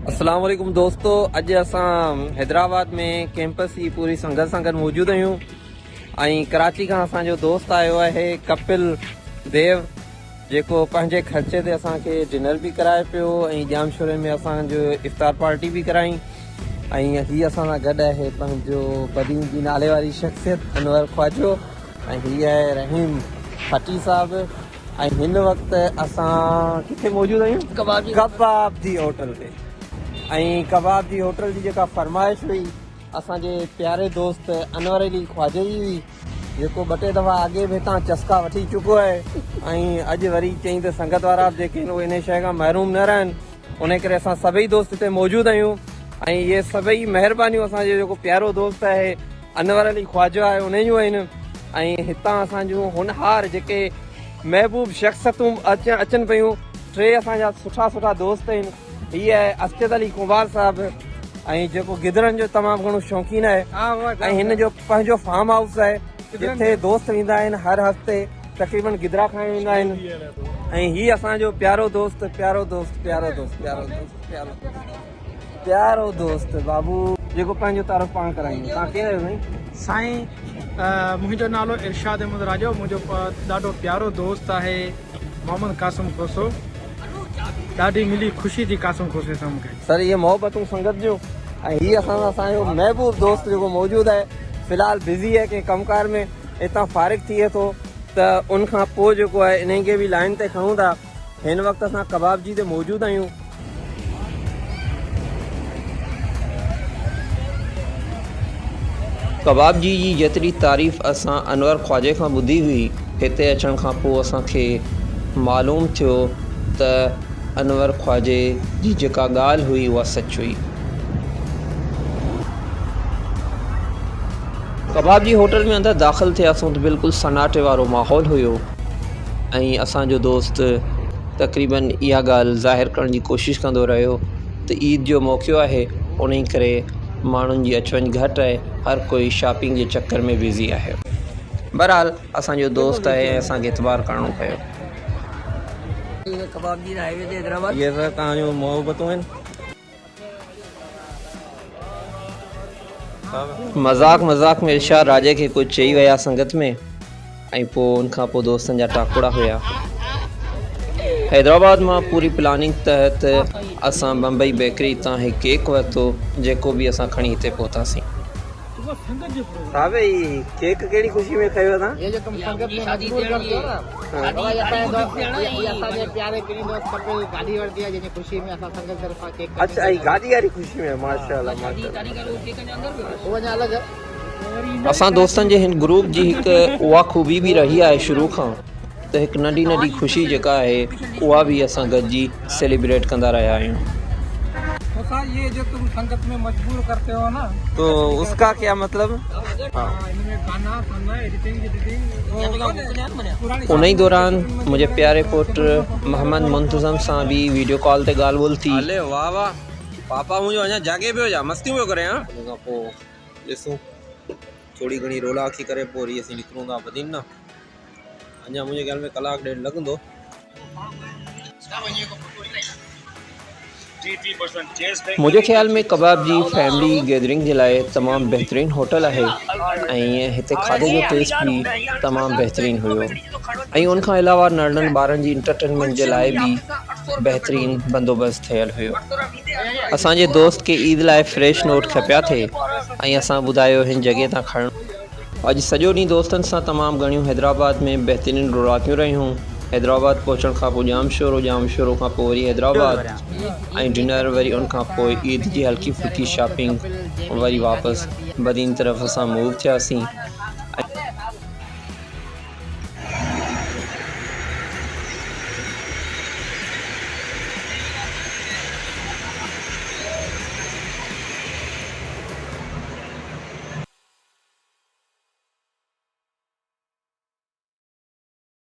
अस्सलाम वालेकुम दोस्तों, अॼु असां हैदराबाद में कैंपस जी पूरी संगत सां गॾु मौजूदु आहियूं ऐं कराची खां असांजो दोस्त आयो आहे कपिल देव, जेको पंहिंजे ख़र्चे ते असांखे डिनर बि कराए पियो ऐं जामशोरे में असांजो इफ़्तार पार्टी बि कराई। ऐं हीअ असां सां गॾु आहे पंहिंजो बदीन जी नाले वारी शख़्सियत अनवर ख्वाजो ऐं हीअ आहे रहीम फटी साहिबु। ऐं हिन वक़्तु असां किथे मौजूदु आहियूं? कबाब जी होटल ते। ऐं कबाब जी होटल जी जेका फरमाइश हुई असांजे प्यारे दोस्त अनवर अली ख्वाजे जी हुई, जेको ॿ टे दफ़ा अॻे बि हितां चस्का वठी चुको आहे ऐं अॼु वरी चई त संगत वारा जेके आहिनि उहे इन शइ खां महरूम न रहनि। उन करे असां सभई दोस्त हिते मौजूदु आहियूं ऐं इहे सभई महिरबानियूं असांजो जेको प्यारो दोस्त आहे अनवर अली ख्वाजा आहे उन जूं आहिनि। ऐं हितां असांजूं होनहार जेके महबूब शख़्सियतूं अचनि पियूं, टे असांजा सुठा सुठा दोस्त आहिनि। हीअ आहे असद अली कुमार साहिबु ऐं जेको गिदरनि जो तमामु घणो शौक़ीन आहे ऐं हिन जो पंहिंजो फार्म हाउस आहे जिथे दोस्त वेंदा आहिनि हर हफ़्ते तक़रीबन गिदरा खाइण वेंदा आहिनि। ऐं हीअ असांजो प्यारो दोस्त प्यारो दोस्त बाबू, जेको पंहिंजो तारीफ़ पाण कराईंदो। तव्हां केरु आहियो साईं? साईं मुंहिंजो नालो इरशाद अहमद राजो, मुंहिंजो ॾाढो प्यारो दोस्त आहे मोहम्मद कासिम खोसो। ॾाढी मिली ख़ुशी थी कासिम खोसे सां मूंखे। सर इहे मोहबतूं संगत जूं ऐं हीअ असांजो महबूब दोस्त जेको मौजूदु आहे, फ़िलहालु बिज़ी आहे कंहिं कमकार में, हितां फ़ारिग थिए थो त उनखां पोइ जेको आहे इन खे बि लाइन ते खणूं था। हिन वक़्तु असां कबाब जी ते मौजूदु आहियूं। कबाब जी जेतिरी तारीफ़ असां अनवर ख्वाजे खां ॿुधी हुई, हिते अचण खां पोइ असांखे मालूम थियो त अनवर ख्वाजे जी जेका ॻाल्हि हुई उहा सच हुई। कबाब जी होटल में अंदरि दाख़िल थियासीं त बिल्कुलु सन्नाटे वारो माहौल हुयो ऐं असांजो दोस्त तक़रीबन इहा ॻाल्हि ज़ाहिर करण जी कोशिशि कंदो रहियो त ईद जो मौक़ो आहे, उन करे माण्हुनि जी अच वञु घटि आहे, हर कोई शॉपिंग जे चकर में बिज़ी आहे। बहरहाल असांजो दोस्त आहे ऐं असांखे इतबार करिणो पियो। कबाब जी हाईवे ते हैदराबाद। ये सर तव्हांजो मोहबतूं आहिनि। मज़ाक में इरशाद राजे खे कुझु चई विया संगत में ऐं पोइ उनखां पोइ दोस्तनि जा टाकुड़ा हुया। हैदराबाद मां पूरी प्लानिंग तहत असां बम्बई बेकरी तां हिकु केक वरितो, जेको बि असां खणी हिते पहुतासीं। साहब ई केक कहिड़ी ख़ुशी में खयो तव्हां? ये जो तुम संगत में मजबूर करते हो ना, ये असांजे प्यारे किनी दोस्त कपिल गाड़ी वरती है, जिन खुशी में असां संगत तरफा केक। अच्छा, ई गाड़ी वारी ख़ुशी में माशाल्लाह वो वञा अलॻि है। असां दोस्तनि जे हिन ग्रुप जी हिकु उहा खूबी बि रही आहे शुरू खां त हिकु नंढी खुशी जेका आहे उहा बि असां गॾिजी सेलिब्रेट कंदा रहिया आहियूं। तो सर ये जो तुम संगत में मजबूर करते हो ना, तो उसका क्या मतलब? इनमें गाना गाना एडिटिंग उन ई दौरान मुंहिंजे प्यारे पुटु मोहम्मद मुंतज़म सां बि वीडियो कॉल ते ॻाल्हि ॿोल थी। हले वाह वाह, पापा मुंहिंजो अञा जागे पियो छा? मस्तियूं पियो करे? हुन खां पोइ ॾिसूं थोरी घणी रोला अखी करे पोइ वरी असीं निकिरूं था बदीन न। अञा मुंहिंजे ख़्याल में कलाकु ॾेढ लॻंदो। मुंहिंजे ख़्याल में कबाब जी फैमिली गैदरिंग जे लाइ तमामु बहितरीनु होटल आहे ऐं हिते खाधे जो टेस्ट बि तमामु बहितरीनु हुयो ऐं उनखां अलावा नंढनि ॿारनि जी इंटरटेनमेंट जे लाइ बि बहितरीनु बंदोबस्तु थियल हुयो। असांजे दोस्त खे ईद लाइ फ्रेश नोट खपिया थिए ऐं असां ॿुधायो हिन जॻह तां खणणु। अॼु सॼो ॾींहुं दोस्तनि सां तमामु घणियूं हैदराबाद में बहितरीनु रातियूं रहियूं। हैदराबाद पहुचण खां पोइ जामशोरो खां पोइ वरी हैदराबाद ऐं डिनर, वरी उनखां पोइ ईद जी हल्की फुल्की शॉपिंग, वरी वापसि बदीन तरफ़ असां मूव थियासीं।